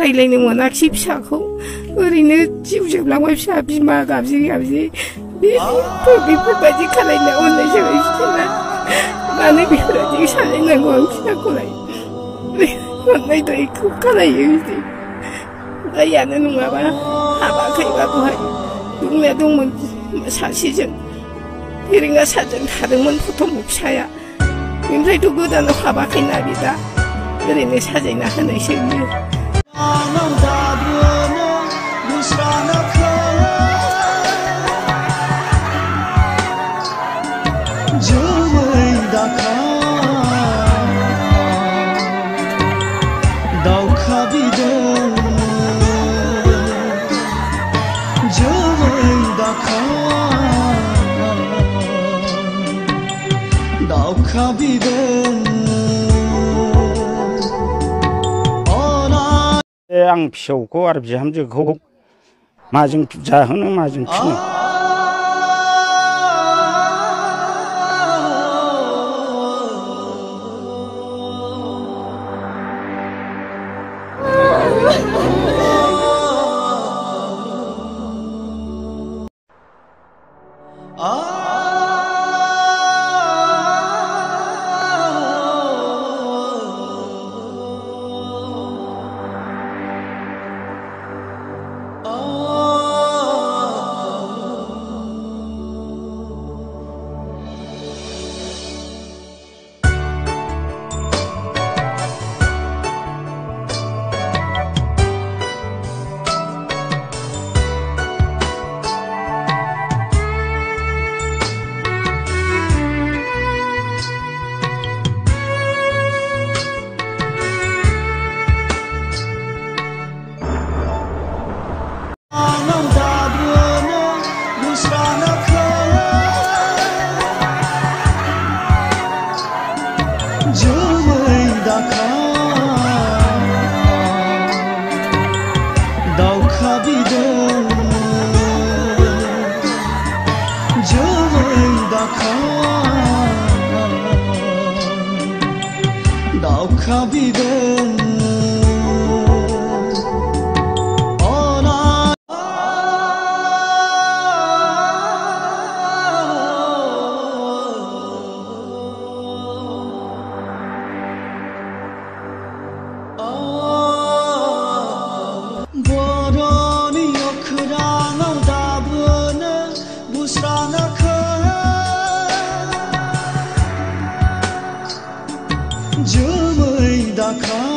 रायलायनो मोनाखिसै फिसाखौ ओरैनो जिउ जोबलांबाय फिसा बिमा गाबज्रि गाबज्रि बेफोरबायदि खालायनो अननाय जाबाय फिसाला मानो बेफोरबायदि सालायनांगौ आं फिसाखौलाय अननाय दयखौ खालायो बिदि दायानो नङाबा हाबाखैबा बहाय दंनाया दंमोन सासेजों फेरेंगा साजों थादोंमोन प्रथम फिसाया बेनिफ्रायथ' गोदानाव हाबाखैना बे दा ओरैनो साजायना होनायसै बियो आं फिसौखौ आरो बिहामजोखौ माजों जाहोनो माजों फिनो jwng